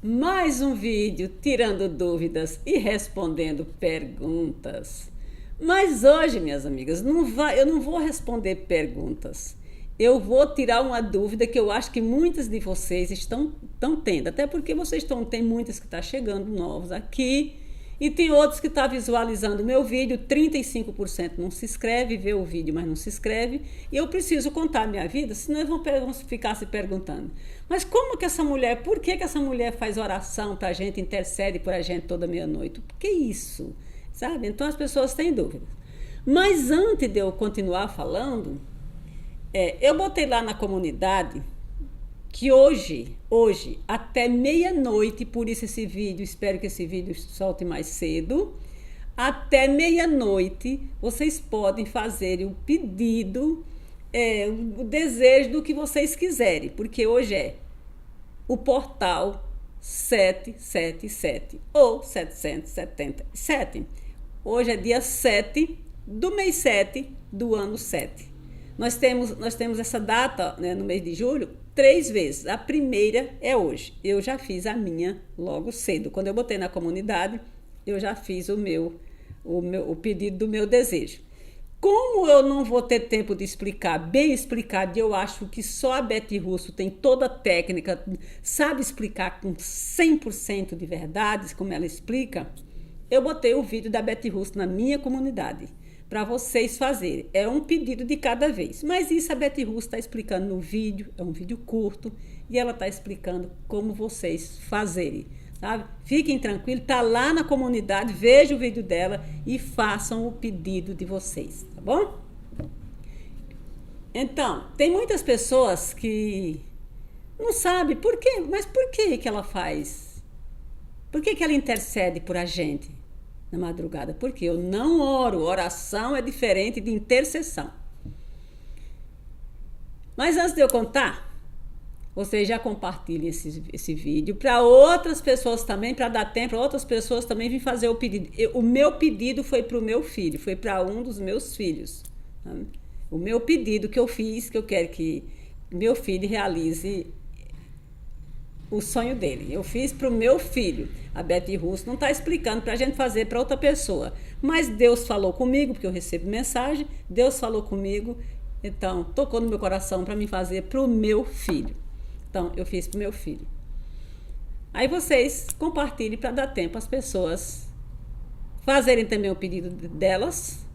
Mais um vídeo tirando dúvidas e respondendo perguntas. Mas hoje, minhas amigas, eu não vou responder perguntas. Eu vou tirar uma dúvida que eu acho que muitas de vocês estão tendo. Até porque tem muitas que estão chegando novos aqui. E tem outros que estão visualizando o meu vídeo, 35% não se inscreve, vê o vídeo, mas não se inscreve. E eu preciso contar a minha vida, senão eles vão ficar se perguntando. Mas como que essa mulher, por que essa mulher faz oração pra gente, intercede por a gente toda meia-noite? Por que isso? Sabe? Então as pessoas têm dúvidas. Mas antes de eu continuar falando, eu botei lá na comunidade que hoje, até meia-noite, por isso esse vídeo, espero que esse vídeo solte mais cedo, até meia-noite vocês podem fazer o pedido, o desejo do que vocês quiserem, porque hoje é o portal 777 ou 777. Hoje é dia 7 do mês 7 do ano 7. Nós temos essa data, né, no mês de julho, 3 vezes. A primeira é hoje. Eu já fiz a minha logo cedo. Quando eu botei na comunidade, eu já fiz o pedido do meu desejo. Como eu não vou ter tempo de explicar, bem explicado, eu acho que só a Betty Russo tem toda a técnica, sabe explicar com 100% de verdades, como ela explica, eu botei o vídeo da Betty Russo na minha comunidade, para vocês fazerem. É um pedido de cada vez. Mas isso a Betty Russo está explicando no vídeo, é um vídeo curto, e ela está explicando como vocês fazerem. Sabe? Fiquem tranquilos, está lá na comunidade, vejam o vídeo dela e façam o pedido de vocês, tá bom? Então, tem muitas pessoas que não sabem por quê, mas por que ela faz? Por que ela intercede por a gente na madrugada? Porque eu não oro, oração é diferente de intercessão. Mas antes de eu contar, vocês já compartilhem esse vídeo para outras pessoas também, para dar tempo para outras pessoas também virem fazer o pedido. O meu pedido foi para o meu filho, foi para um dos meus filhos. Tá? O meu pedido que eu fiz, que eu quero que meu filho realize o sonho dele. Eu fiz para o meu filho. A Betty Russo não está explicando para a gente fazer para outra pessoa. Mas Deus falou comigo, porque eu recebo mensagem, Deus falou comigo, então tocou no meu coração para me fazer para o meu filho. Então, eu fiz para o meu filho. Aí vocês compartilhem para dar tempo às pessoas fazerem também o pedido delas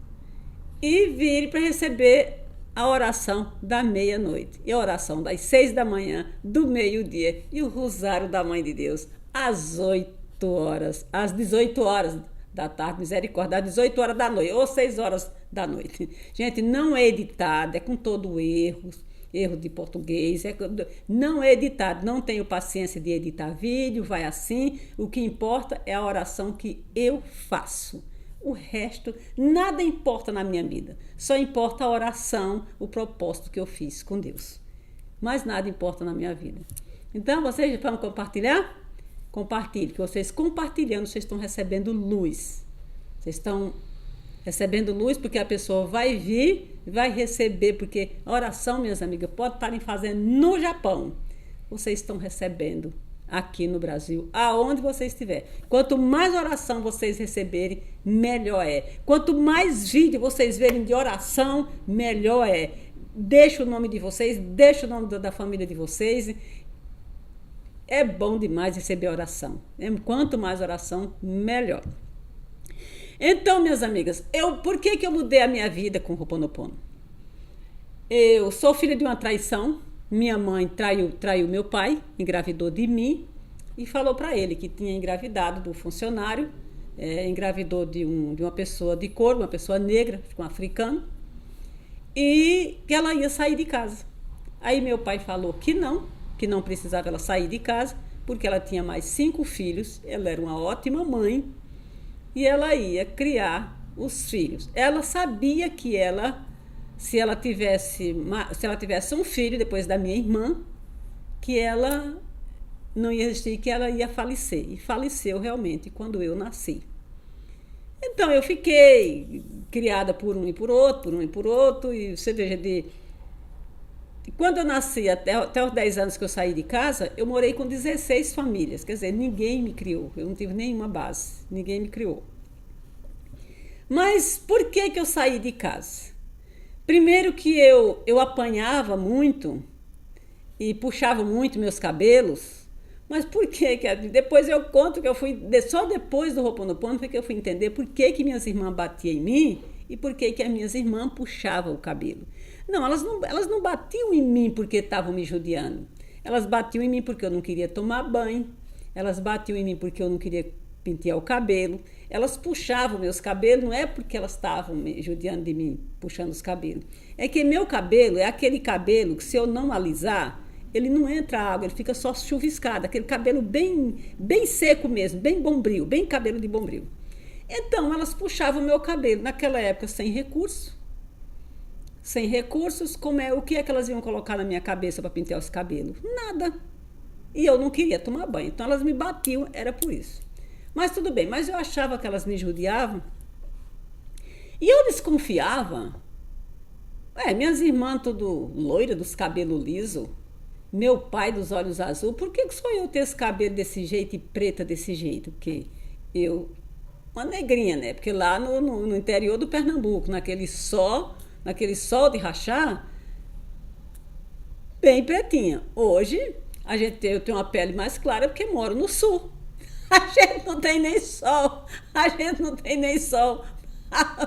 e virem para receber a oração da meia-noite e a oração das 6 da manhã, do meio-dia e o rosário da Mãe de Deus às 8 horas, às 18 horas da tarde, misericórdia, às 18 horas da noite ou 6 horas da noite. Gente, não é editado, é com todo erro de português, não é editado, não tenho paciência de editar vídeo, vai assim, o que importa é a oração que eu faço. O resto, nada importa na minha vida, só importa a oração, o propósito que eu fiz com Deus. Mas nada importa na minha vida. Então, vocês vão compartilhar? Compartilhe, que vocês compartilhando, vocês estão recebendo luz. Vocês estão recebendo luz porque a pessoa vai vir, vai receber, porque a oração, minhas amigas, pode estarem fazendo no Japão. Vocês estão recebendo aqui no Brasil, aonde você estiver. Quanto mais oração vocês receberem, melhor é. Quanto mais vídeo vocês verem de oração, melhor é. Deixa o nome de vocês, deixa o nome da família de vocês. É bom demais receber oração. Quanto mais oração, melhor. Então, minhas amigas, por que eu mudei a minha vida com o Ho'oponopono? Eu sou filha de uma traição. Minha mãe traiu meu pai, engravidou de mim e falou para ele que tinha engravidado do funcionário, engravidou de uma pessoa de cor, uma pessoa negra, um africano, e que ela ia sair de casa. Aí meu pai falou que não precisava ela sair de casa, porque ela tinha mais 5 filhos, ela era uma ótima mãe, e ela ia criar os filhos. Ela sabia que se ela tivesse um filho depois da minha irmã, que ela não ia existir, que ela ia falecer. E faleceu realmente quando eu nasci. Então eu fiquei criada por um e por outro, e você veja, Quando eu nasci, até os 10 anos que eu saí de casa, eu morei com 16 famílias. Quer dizer, ninguém me criou. Eu não tive nenhuma base. Ninguém me criou. Mas por que eu saí de casa? Primeiro que eu apanhava muito e puxava muito meus cabelos. Mas por que? Depois eu conto que eu fui. Só depois do Ho'oponopono foi que eu fui entender por que minhas irmãs batiam em mim e por que as minhas irmãs puxavam o cabelo. Não, elas não batiam em mim porque estavam me judiando. Elas batiam em mim porque eu não queria tomar banho. Elas batiam em mim porque eu não queria pentear o cabelo. Elas puxavam meus cabelos, não é porque elas estavam me judiando de mim, puxando os cabelos. É que meu cabelo é aquele cabelo que se eu não alisar, ele não entra água, ele fica só chuviscado. Aquele cabelo bem seco mesmo, bem bombril, bem cabelo de bombril. Então, elas puxavam o meu cabelo. Naquela época, sem recurso. Sem recursos, o que é que elas iam colocar na minha cabeça para pentear os cabelos? Nada. E eu não queria tomar banho. Então, elas me batiam, era por isso. Mas tudo bem, mas eu achava que elas me judiavam. E eu desconfiava. Minhas irmãs tudo loira, dos cabelos lisos. Meu pai dos olhos azuis. Por que só eu ter esse cabelo desse jeito e preta desse jeito? Porque eu... Uma negrinha, né? Porque lá no interior do Pernambuco, naquele sol de rachar, bem pretinha. Hoje, eu tenho uma pele mais clara porque moro no sul. A gente não tem nem sol.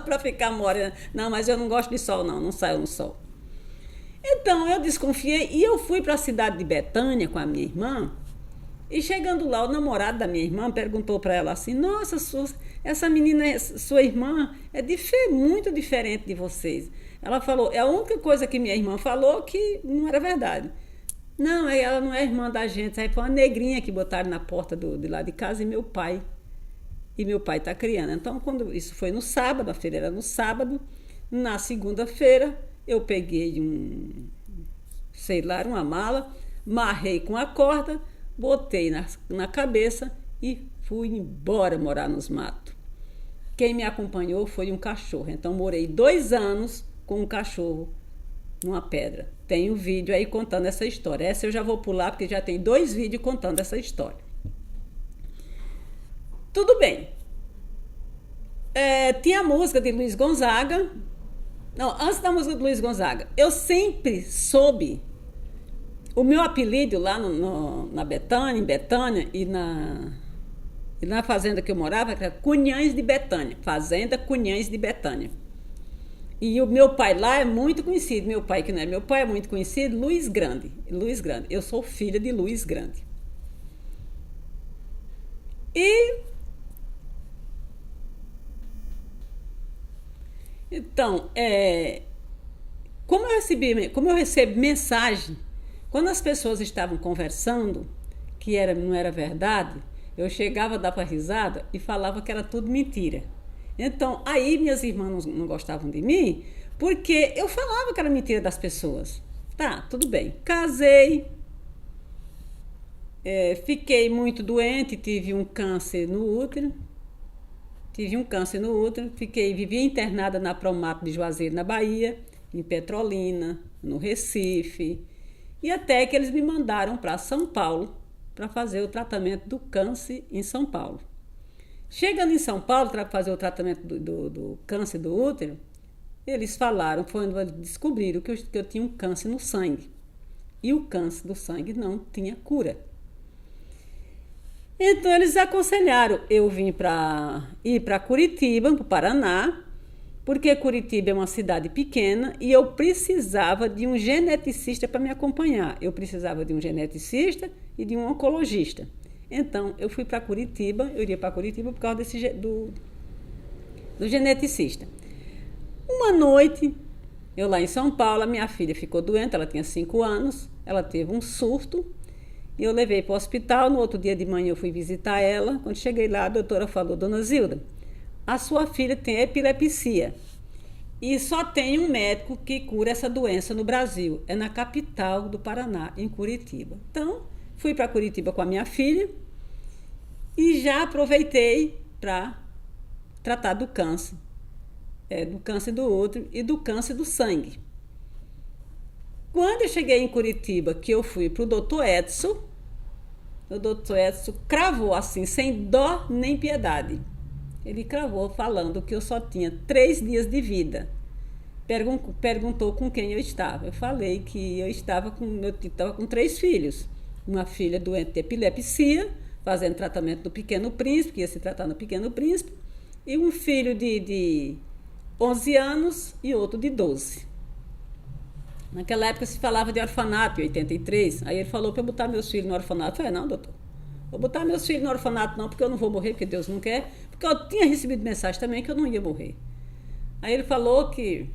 Para ficar morena. Não, mas eu não gosto de sol, não saio no sol. Então, eu desconfiei e eu fui para a cidade de Betânia com a minha irmã. E chegando lá, o namorado da minha irmã perguntou para ela assim: nossa, essa menina, sua irmã, muito diferente de vocês. Ela falou, a única coisa que minha irmã falou que não era verdade. Não, ela não é irmã da gente. Aí foi uma negrinha que botaram na porta de lá de casa e meu pai está criando. Então, quando isso foi no sábado, a feira era no sábado, na segunda-feira, eu peguei uma mala, marrei com a corda, botei na cabeça e fui embora morar nos matos. Quem me acompanhou foi um cachorro. Então, morei 2 anos com um cachorro numa pedra. Tem um vídeo aí contando essa história. Essa eu já vou pular, porque já tem 2 vídeos contando essa história. Tudo bem. Tinha a música de Luiz Gonzaga. Não, antes da música de Luiz Gonzaga, eu sempre soube o meu apelido lá na Betânia, em Betânia e na fazenda que eu morava, era Cunhães de Betânia. Fazenda Cunhães de Betânia. E o meu pai lá é muito conhecido. Meu pai, que não é meu pai, é muito conhecido, Luiz Grande. Luiz Grande. Eu sou filha de Luiz Grande. E então, como eu recebi mensagem, quando as pessoas estavam conversando, que não era verdade, eu chegava, dava risada e falava que era tudo mentira. Então, aí minhas irmãs não gostavam de mim, porque eu falava que era mentira das pessoas. Tá, tudo bem. Casei, fiquei muito doente, tive um câncer no útero. Vivia internada na Promato de Juazeiro, na Bahia, em Petrolina, no Recife. E até que eles me mandaram para São Paulo para fazer o tratamento do câncer em São Paulo. Chegando em São Paulo para fazer o tratamento do câncer do útero, eles falaram, descobriram que eu tinha um câncer no sangue. E o câncer do sangue não tinha cura. Então eles aconselharam eu ir para Curitiba, para o Paraná, porque Curitiba é uma cidade pequena e eu precisava de um geneticista para me acompanhar. Eu precisava de um geneticista e de um oncologista. Então, eu fui para Curitiba, eu iria para Curitiba por causa do geneticista. Uma noite, eu lá em São Paulo, a minha filha ficou doente, ela tinha 5 anos, ela teve um surto, e eu levei para o hospital. No outro dia de manhã eu fui visitar ela. Quando cheguei lá, a doutora falou: dona Zilda, a sua filha tem epilepsia e só tem um médico que cura essa doença no Brasil, é na capital do Paraná, em Curitiba. Então, fui para Curitiba com a minha filha e já aproveitei para tratar do câncer do útero e do câncer do sangue. Quando eu cheguei em Curitiba, que eu fui pro doutor Edson, o doutor Edson cravou assim, sem dó nem piedade. Ele cravou falando que eu só tinha 3 dias de vida. Perguntou com quem eu estava. Eu falei que eu estava com 3 filhos. Uma filha doente de epilepsia, fazendo tratamento do Pequeno Príncipe, que ia se tratar no Pequeno Príncipe, e um filho de 11 anos e outro de 12. Naquela época se falava de orfanato, em 83. Aí ele falou para eu botar meus filhos no orfanato. Eu falei, não, doutor, vou botar meus filhos no orfanato não, porque eu não vou morrer, porque Deus não quer. Porque eu tinha recebido mensagem também que eu não ia morrer. Aí ele falou que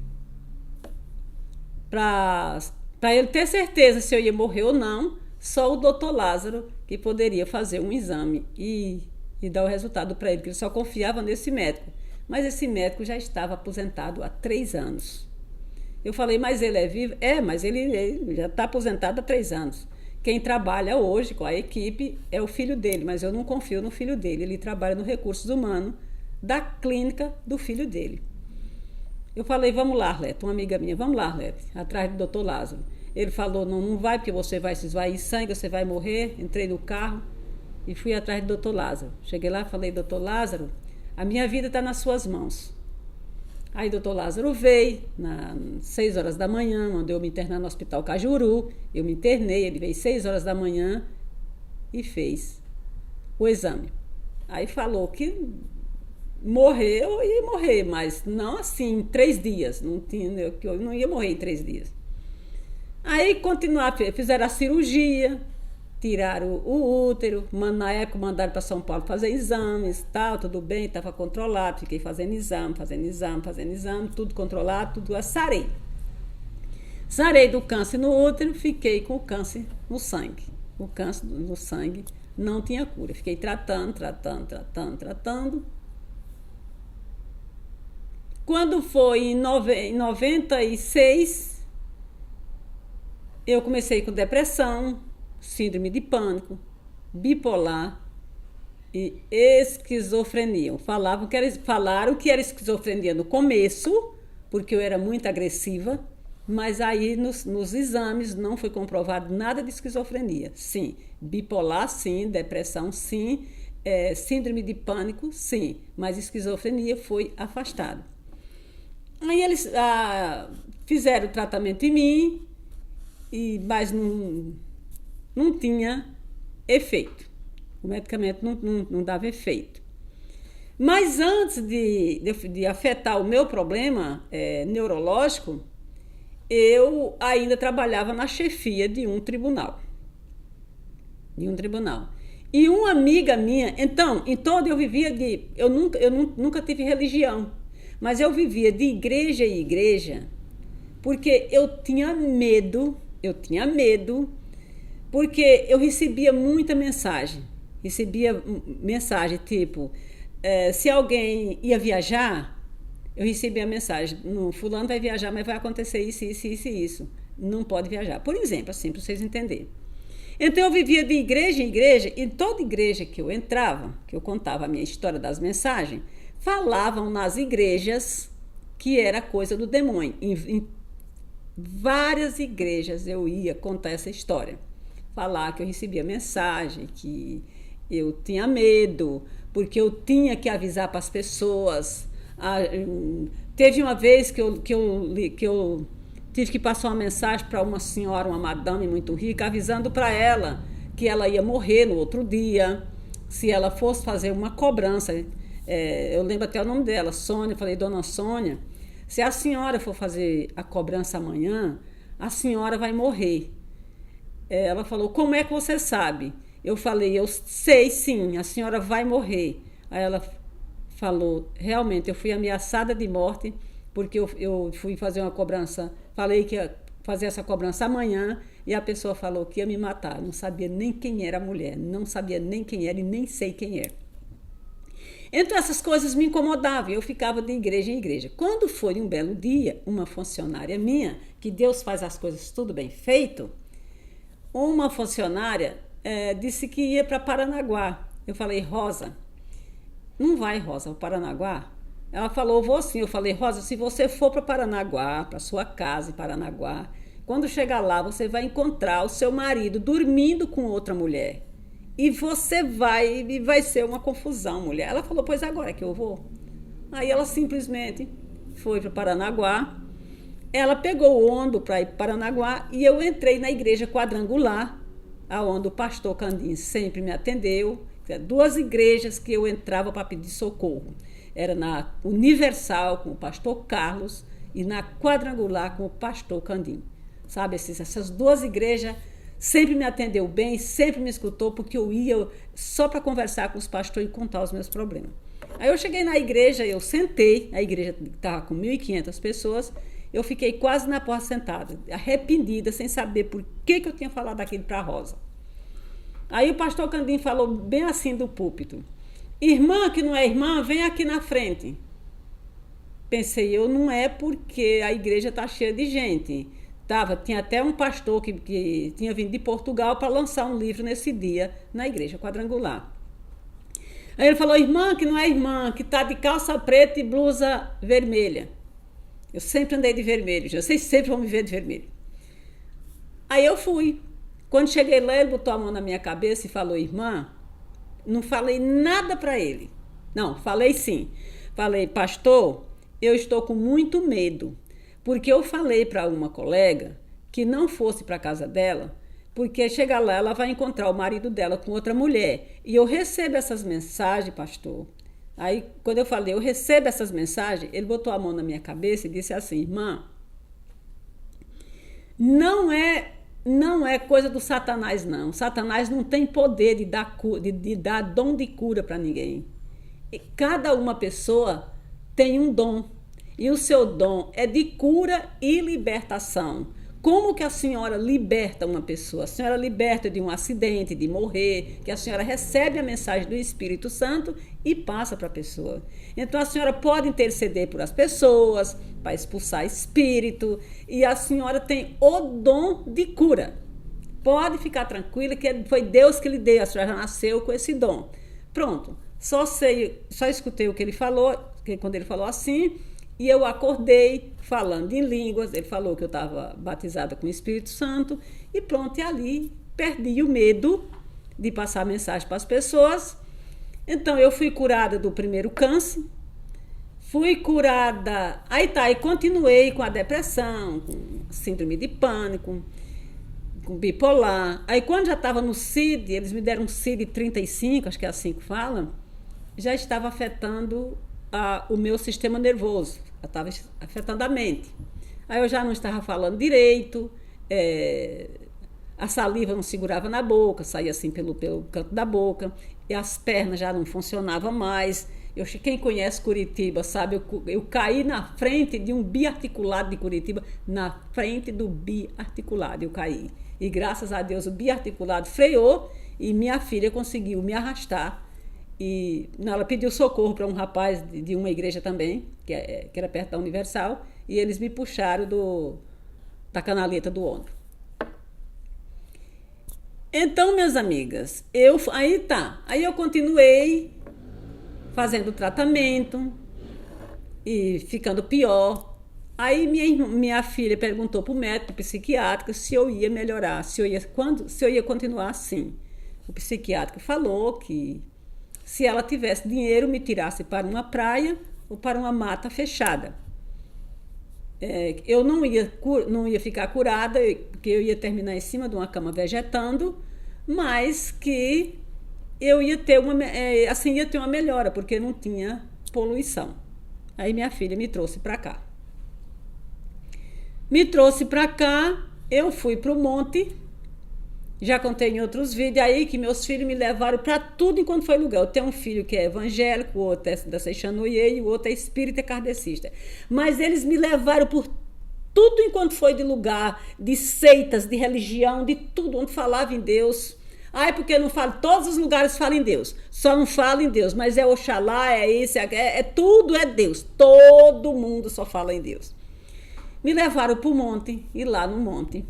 para ele ter certeza se eu ia morrer ou não, só o doutor Lázaro que poderia fazer um exame e dar o resultado para ele, que ele só confiava nesse médico. Mas esse médico já estava aposentado há 3 anos. Eu falei, mas ele é vivo? É, mas ele já está aposentado há 3 anos. Quem trabalha hoje com a equipe é o filho dele, mas eu não confio no filho dele. Ele trabalha no Recursos Humanos da clínica do filho dele. Eu falei, vamos lá, Arlete, uma amiga minha, vamos lá, Arlete, atrás do doutor Lázaro. Ele falou, não vai, porque você vai se esvair sangue, você vai morrer. Entrei no carro e fui atrás do doutor Lázaro. Cheguei lá e falei, doutor Lázaro, a minha vida está nas suas mãos. Aí o doutor Lázaro veio, às 6 horas da manhã, mandou eu me internar no Hospital Cajuru. Eu me internei, ele veio às 6 horas da manhã e fez o exame. Aí falou que morreu, eu ia morrer, mas não assim, em 3 dias. Que eu não ia morrer em 3 dias. Aí continuaram, fizeram a cirurgia, tiraram o útero, na época mandaram para São Paulo fazer exames, tal, tudo bem, estava controlado, fiquei fazendo exame, tudo controlado, tudo, sarei. Sarei do câncer no útero, fiquei com o câncer no sangue. O câncer no sangue não tinha cura, fiquei tratando. Quando foi em 96, eu comecei com depressão, síndrome de pânico, bipolar e esquizofrenia. Falaram que era esquizofrenia no começo, porque eu era muito agressiva, mas aí nos exames não foi comprovado nada de esquizofrenia. Sim, bipolar sim, depressão sim, síndrome de pânico sim, mas esquizofrenia foi afastado. Aí eles fizeram o tratamento em mim, mas não tinha efeito. O medicamento não dava efeito. Mas antes de afetar o meu problema neurológico, eu ainda trabalhava na chefia de um tribunal. E uma amiga minha, então eu vivia eu nunca tive religião, mas eu vivia de igreja em igreja, porque eu tinha medo, porque eu recebia muita mensagem. Tipo, se alguém ia viajar, eu recebia a mensagem, fulano vai viajar, mas vai acontecer isso. Não pode viajar. Por exemplo, assim, para vocês entenderem. Então eu vivia de igreja em igreja, e toda igreja que eu entrava, que eu contava a minha história das mensagens, falavam nas igrejas que era coisa do demônio. Em várias igrejas eu ia contar essa história. Falar que eu recebia mensagem, que eu tinha medo, porque eu tinha que avisar para as pessoas. Teve uma vez que eu tive que passar uma mensagem para uma senhora, uma madame muito rica, avisando para ela que ela ia morrer no outro dia, se ela fosse fazer uma cobrança. Eu lembro até o nome dela, Sônia. Eu falei, dona Sônia, se a senhora for fazer a cobrança amanhã, a senhora vai morrer. Ela falou, como é que você sabe? Eu falei, eu sei sim, a senhora vai morrer. Aí ela falou, realmente, eu fui ameaçada de morte, porque eu fui fazer uma cobrança, falei que ia fazer essa cobrança amanhã, e a pessoa falou que ia me matar. Não sabia nem quem era a mulher, não sabia nem quem era e nem sei quem é. Então essas coisas me incomodavam, eu ficava de igreja em igreja. Quando foi um belo dia, uma funcionária minha, que Deus faz as coisas tudo bem feito, uma funcionária disse que ia para Paranaguá. Eu falei, Rosa, não vai, Rosa, para Paranaguá? Ela falou, vou sim. Eu falei, Rosa, se você for para Paranaguá, para sua casa em Paranaguá, Quando chegar lá, você vai encontrar o seu marido dormindo com outra mulher. E vai ser uma confusão, mulher. Ela falou, pois agora é que eu vou. Aí ela simplesmente foi para Paranaguá. Ela pegou o ônibus para ir para Paranaguá e eu entrei na igreja quadrangular, aonde o pastor Candim sempre me atendeu. 2 igrejas que eu entrava para pedir socorro. Era na Universal com o pastor Carlos e na Quadrangular com o pastor Candim. Sabe, essas 2 igrejas sempre me atendeu bem, sempre me escutou, porque eu ia só para conversar com os pastores e contar os meus problemas. Aí eu cheguei na igreja, eu sentei, a igreja estava com 1.500 pessoas, eu fiquei quase na porta sentada, arrependida, sem saber por que eu tinha falado aquilo para a Rosa. Aí o pastor Candim falou bem assim do púlpito, irmã que não é irmã, vem aqui na frente. Pensei, eu não é porque a igreja está cheia de gente. Tinha até um pastor que tinha vindo de Portugal para lançar um livro nesse dia na igreja quadrangular. Aí ele falou, irmã que não é irmã, que está de calça preta e blusa vermelha. Eu sempre andei de vermelho, vocês sempre vão me ver de vermelho. Aí eu fui. Quando cheguei lá, ele botou a mão na minha cabeça e falou, irmã, não falei nada para ele. Não, falei sim. Falei, pastor, eu estou com muito medo, porque eu falei para uma colega que não fosse para a casa dela, porque chegar lá ela vai encontrar o marido dela com outra mulher. E eu recebo essas mensagens, pastor. Aí, quando eu falei, eu recebo essas mensagens, ele botou a mão na minha cabeça e disse assim, irmã, não é coisa do Satanás, não. Satanás não tem poder de dar dom de cura para ninguém. E cada uma pessoa tem um dom. E o seu dom é de cura e libertação. Como que a senhora liberta uma pessoa? A senhora liberta de um acidente, de morrer, que a senhora recebe a mensagem do Espírito Santo e passa para a pessoa. Então a senhora pode interceder por as pessoas, para expulsar espírito, e a senhora tem o dom de cura. Pode ficar tranquila que foi Deus que lhe deu, a senhora já nasceu com esse dom. Pronto, só escutei o que ele falou, quando ele falou assim, e eu acordei falando em línguas. Ele falou que eu estava batizada com o Espírito Santo e pronto, e ali perdi o medo de passar mensagem para as pessoas. Então eu fui curada do primeiro câncer, fui curada, aí continuei com a depressão, com síndrome de pânico, com bipolar. Aí quando já estava no CID, eles me deram um CID 35, acho que é assim que fala, já estava afetando o meu sistema nervoso, estava afetando a mente. Aí eu já não estava falando direito, a saliva não segurava na boca, saía assim pelo canto da boca, e as pernas já não funcionavam mais. Quem conhece Curitiba sabe, eu caí na frente de um biarticulado de Curitiba, na frente do biarticulado eu caí. E graças a Deus o biarticulado freou e minha filha conseguiu me arrastar. E ela pediu socorro para um rapaz de uma igreja também, que era perto da Universal, e eles me puxaram da canaleta do ombro. Então, minhas amigas, aí eu continuei fazendo tratamento e ficando pior. Aí minha filha perguntou para o médico psiquiátrico se eu ia melhorar, se eu ia continuar assim. O psiquiátrico falou que se ela tivesse dinheiro, me tirasse para uma praia ou para uma mata fechada. Eu não ia ficar curada, porque eu ia terminar em cima de uma cama vegetando, mas que eu ia ter ia ter uma melhora, porque não tinha poluição. Aí minha filha me trouxe para cá. Eu fui para o monte. Já contei em outros vídeos aí que meus filhos me levaram para tudo enquanto foi lugar. Eu tenho um filho que é evangélico, o outro é da Seixanoye e o outro é espírita e kardecista. Mas eles me levaram por tudo enquanto foi de lugar, de seitas, de religião, de tudo, onde falava em Deus. Porque eu não falo, todos os lugares falam em Deus. Só não falo em Deus, mas é Oxalá, é isso, tudo é Deus. Todo mundo só fala em Deus. Me levaram para o monte, e lá no monte,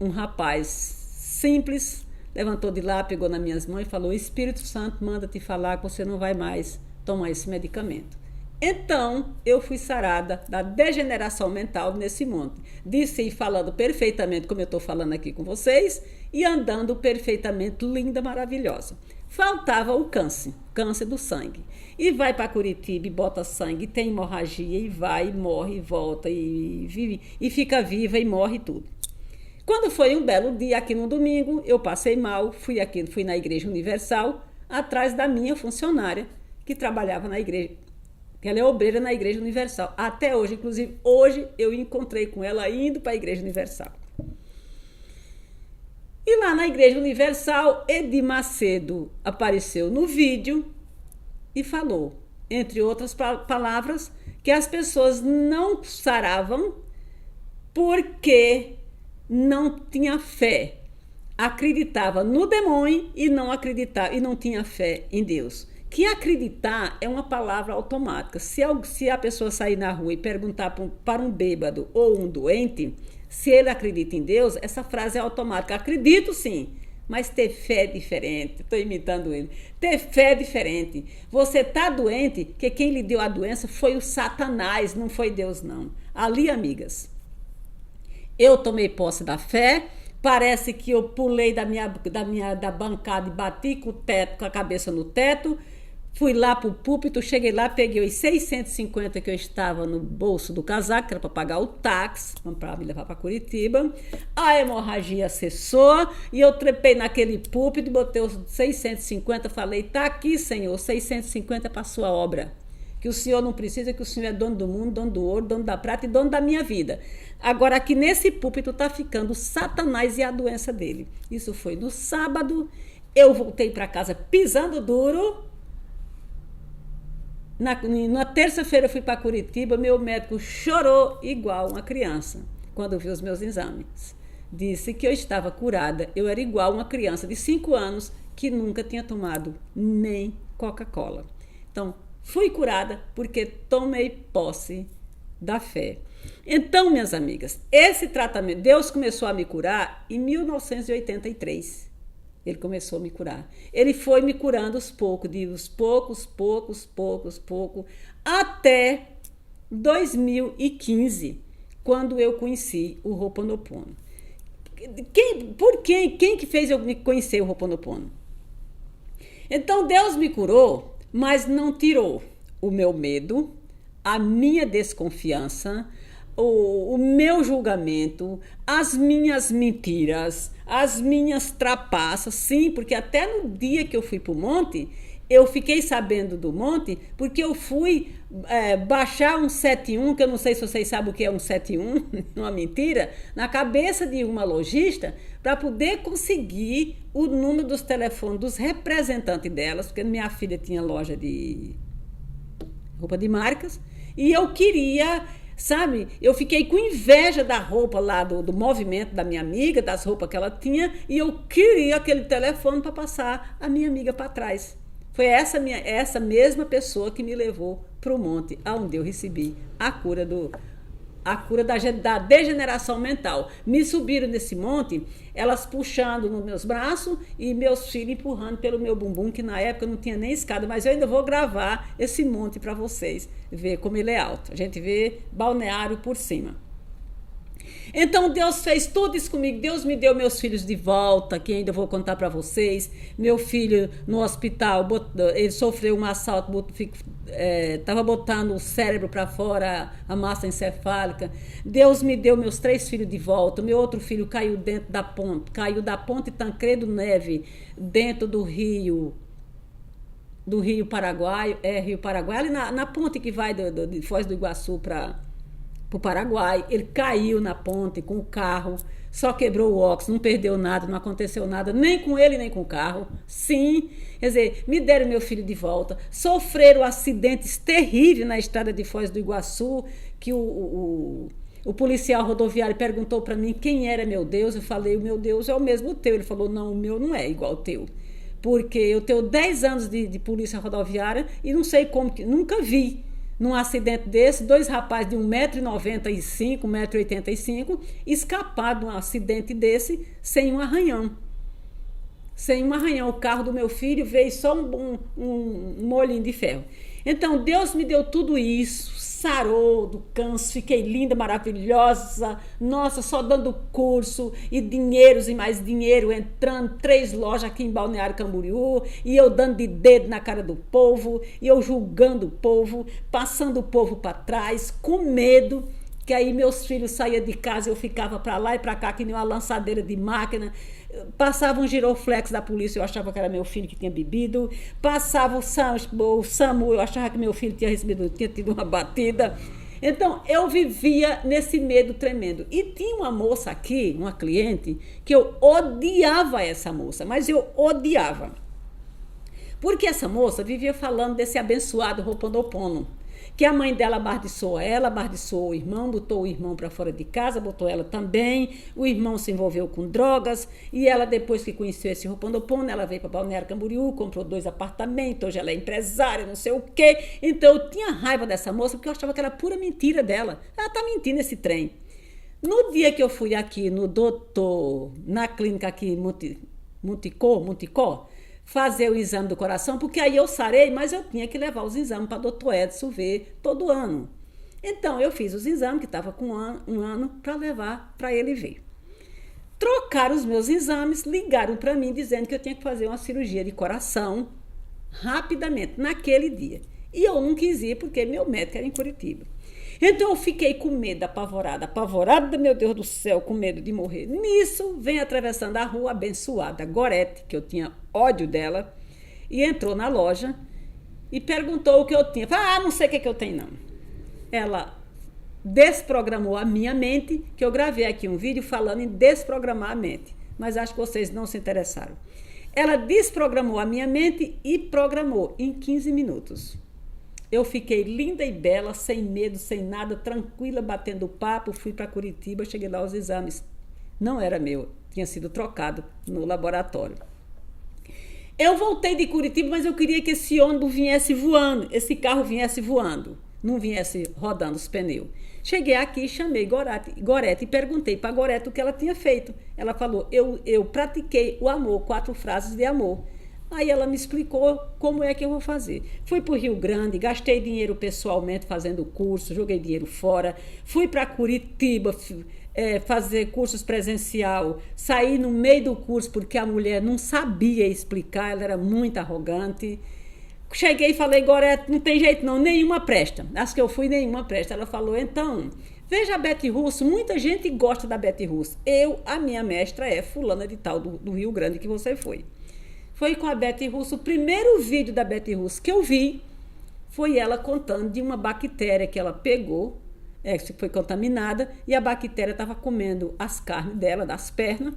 um rapaz simples levantou de lá, pegou nas minhas mãos e falou: o Espírito Santo manda te falar que você não vai mais tomar esse medicamento. Então, eu fui sarada da degeneração mental nesse monte. Disse falando perfeitamente como eu estou falando aqui com vocês e andando perfeitamente linda, maravilhosa. Faltava o câncer do sangue. E vai para Curitiba e bota sangue, tem hemorragia e vai, e morre, e volta, e vive, e fica viva e morre tudo. Quando foi um belo dia, aqui no domingo, eu passei mal, fui na Igreja Universal, atrás da minha funcionária, que trabalhava na igreja, que ela é obreira na Igreja Universal. Até hoje, inclusive, hoje eu encontrei com ela indo para a Igreja Universal. E lá na Igreja Universal, Edir Macedo apareceu no vídeo e falou, entre outras palavras, que as pessoas não saravam porque não tinha fé. Acreditava no demônio e não acreditava e não tinha fé em Deus. Que acreditar é uma palavra automática. Se a pessoa sair na rua e perguntar para um bêbado ou um doente se ele acredita em Deus, essa frase é automática. Acredito sim, mas ter fé é diferente. Estou imitando ele. Ter fé é diferente. Você está doente, que quem lhe deu a doença foi o Satanás, não foi Deus não. Ali, amigas, eu tomei posse da fé. Parece que eu pulei da bancada e bati com a cabeça no teto. Fui lá pro púlpito, cheguei lá, peguei os 650 que eu estava no bolso do casaco, que era para pagar o táxi, para me levar para Curitiba. A hemorragia cessou e eu trepei naquele púlpito, botei os 650, falei, tá aqui, Senhor, 650 para a sua obra. Que o Senhor não precisa, que o Senhor é dono do mundo, dono do ouro, dono da prata e dono da minha vida. Agora aqui nesse púlpito está ficando Satanás e a doença dele. Isso foi no sábado, eu voltei para casa pisando duro. Na terça-feira eu fui para Curitiba, meu médico chorou igual uma criança quando viu os meus exames. Disse que eu estava curada, eu era igual uma criança de 5 anos que nunca tinha tomado nem Coca-Cola. Então, fui curada porque tomei posse da fé. Então, minhas amigas, esse tratamento, Deus começou a me curar em 1983. Ele começou a me curar. Ele foi me curando aos poucos, até 2015, quando eu conheci o Ho'oponopono. Quem que fez eu me conhecer o Ho'oponopono? Então, Deus me curou, mas não tirou o meu medo, a minha desconfiança, o meu julgamento, as minhas mentiras, as minhas trapaças, sim, porque até no dia que eu fui para o monte, eu fiquei sabendo do monte, porque eu fui baixar um 71, que eu não sei se vocês sabem o que é um 71, uma mentira, na cabeça de uma lojista, para poder conseguir o número dos telefones dos representantes delas, porque minha filha tinha loja de roupa de marcas, e eu queria... Sabe, eu fiquei com inveja da roupa lá, do movimento da minha amiga, das roupas que ela tinha, e eu queria aquele telefone para passar a minha amiga para trás. Foi essa mesma pessoa que me levou para o monte, onde eu recebi a cura da degeneração mental. Me subiram nesse monte, elas puxando nos meus braços e meus filhos empurrando pelo meu bumbum, que na época não tinha nem escada, mas eu ainda vou gravar esse monte para vocês, ver como ele é alto. A gente vê Balneário por cima. Então Deus fez tudo isso comigo. Deus me deu meus filhos de volta, que ainda vou contar para vocês. Meu filho no hospital, ele sofreu um assalto, estava botando o cérebro para fora, a massa encefálica. Deus me deu meus 3 filhos de volta. Meu outro filho caiu da ponte Tancredo Neve, dentro do Rio Paraguai, Rio Paraguai, ali na ponte que vai de Foz do Iguaçu para o Paraguai. Ele caiu na ponte com o carro, só quebrou o óculos, não perdeu nada, não aconteceu nada, nem com ele, nem com o carro. Sim, quer dizer, me deram meu filho de volta. Sofreram acidentes terríveis na estrada de Foz do Iguaçu, que o policial rodoviário perguntou para mim quem era meu Deus. Eu falei, o meu Deus é o mesmo teu. Ele falou, não, o meu não é igual ao teu. Porque eu tenho 10 anos de polícia rodoviária e não sei como, nunca vi num acidente desse, 2 rapazes de 1,95m, 1,85m, escapar de um acidente desse sem um arranhão. Sem um arranhão. O carro do meu filho veio só um molhinho de ferro. Então, Deus me deu tudo isso, sarou do câncer, fiquei linda, maravilhosa, nossa, só dando curso e dinheiros e mais dinheiro, entrando, 3 lojas aqui em Balneário Camboriú, e eu dando de dedo na cara do povo, e eu julgando o povo, passando o povo para trás, com medo, que aí meus filhos saíam de casa, eu ficava para lá e para cá, que nem uma lançadeira de máquina. Passava um giroflex da polícia, eu achava que era meu filho que tinha bebido. Passava o SAMU, eu achava que meu filho tinha tido uma batida. Então, eu vivia nesse medo tremendo. E tinha uma moça aqui, uma cliente, que eu odiava essa moça, mas eu odiava. Porque essa moça vivia falando desse abençoado Ho'oponopono, que a mãe dela abardiçoou ela, abardiçoou o irmão, botou o irmão para fora de casa, botou ela também, o irmão se envolveu com drogas, e ela, depois que conheceu esse Ho'oponopono, ela veio para Balneário Camboriú, comprou 2 apartamentos, hoje ela é empresária, não sei o quê. Então eu tinha raiva dessa moça, porque eu achava que era pura mentira dela. Ela tá mentindo esse trem. No dia que eu fui aqui no doutor, na clínica aqui em Monticó, fazer o exame do coração, porque aí eu sarei, mas eu tinha que levar os exames para o doutor Edson ver todo ano. Então, eu fiz os exames, que estava com um ano, para levar para ele ver. Trocaram os meus exames, ligaram para mim dizendo que eu tinha que fazer uma cirurgia de coração rapidamente, naquele dia. E eu não quis ir, porque meu médico era em Curitiba. Então eu fiquei com medo, apavorada, meu Deus do céu, com medo de morrer. Nisso, vem atravessando a rua a abençoada Gorete, que eu tinha ódio dela, e entrou na loja e perguntou o que eu tinha. Falei, não sei o que eu tenho, não. Ela desprogramou a minha mente, que eu gravei aqui um vídeo falando em desprogramar a mente, mas acho que vocês não se interessaram. Ela desprogramou a minha mente e programou em 15 minutos. Eu fiquei linda e bela, sem medo, sem nada, tranquila, batendo papo, fui para Curitiba, cheguei lá, os exames não era meu, tinha sido trocado no laboratório. Eu voltei de Curitiba, mas eu queria que esse ônibus viesse voando, esse carro viesse voando, não viesse rodando os pneus. Cheguei aqui, chamei Gorete e perguntei para Gorete o que ela tinha feito. Ela falou, eu pratiquei o amor, 4 frases de amor. Aí ela me explicou como é que eu vou fazer. Fui para o Rio Grande, gastei dinheiro pessoalmente fazendo curso, joguei dinheiro fora. Fui para Curitiba fazer cursos presencial. Saí no meio do curso porque a mulher não sabia explicar, ela era muito arrogante. Cheguei e falei, Gorete, não tem jeito não, nenhuma presta. Acho que eu fui, nenhuma presta. Ela falou, então, veja a Bete Russo, muita gente gosta da Bete Russo. A minha mestra é fulana de tal do Rio Grande que você foi. Foi com a Bete Russo, o primeiro vídeo da Bete Russo que eu vi foi ela contando de uma bactéria que ela pegou, que foi contaminada, e a bactéria estava comendo as carnes dela, das pernas,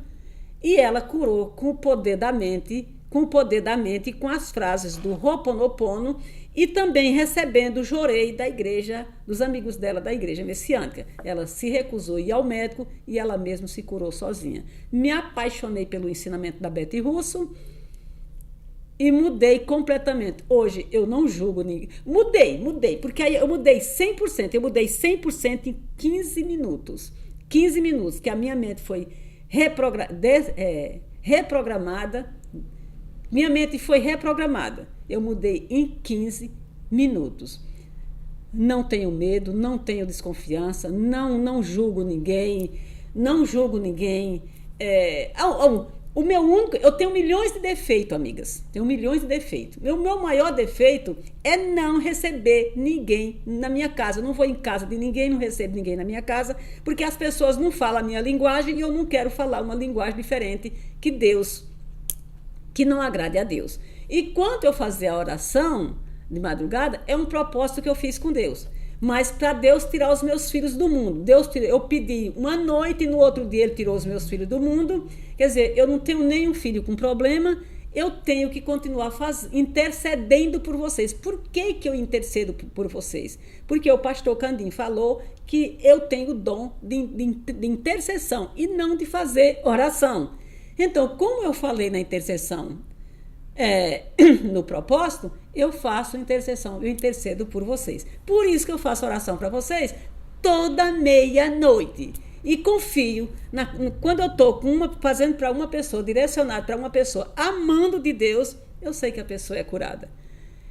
e ela curou com o poder da mente, com as frases do Ho'oponopono, e também recebendo o jorei da igreja, dos amigos dela da igreja messiânica. Ela se recusou a ir ao médico e ela mesma se curou sozinha. Me apaixonei pelo ensinamento da Bete Russo, e mudei completamente. Hoje eu não julgo ninguém. Mudei, porque aí eu mudei 100%. Eu mudei 100% em 15 minutos. 15 minutos, que a minha mente foi reprogramada. Minha mente foi reprogramada. Eu mudei em 15 minutos. Não tenho medo, não tenho desconfiança, não julgo ninguém, O meu único, eu tenho milhões de defeitos, amigas. Tenho milhões de defeitos. O meu maior defeito é não receber ninguém na minha casa. Eu não vou em casa de ninguém, não recebo ninguém na minha casa, porque as pessoas não falam a minha linguagem e eu não quero falar uma linguagem diferente que não agrade a Deus. E quanto eu fazer a oração de madrugada, é um propósito que eu fiz com Deus. Mas para Deus tirar os meus filhos do mundo. Eu pedi uma noite e no outro dia ele tirou os meus filhos do mundo. Quer dizer, eu não tenho nenhum filho com problema, eu tenho que continuar intercedendo por vocês. Por que eu intercedo por vocês? Porque o pastor Candim falou que eu tenho o dom de intercessão e não de fazer oração. Então, como eu falei na intercessão, no propósito, eu faço intercessão, eu intercedo por vocês. Por isso que eu faço oração para vocês toda meia-noite. E confio, quando eu estou fazendo para uma pessoa, direcionado para uma pessoa, amando de Deus, eu sei que a pessoa é curada.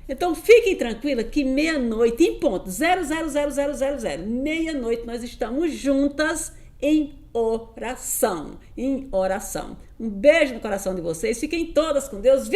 Então fiquem tranquilas que meia-noite, em ponto, 000000, meia-noite, nós estamos juntas em oração. Um beijo no coração de vocês. Fiquem todas com Deus.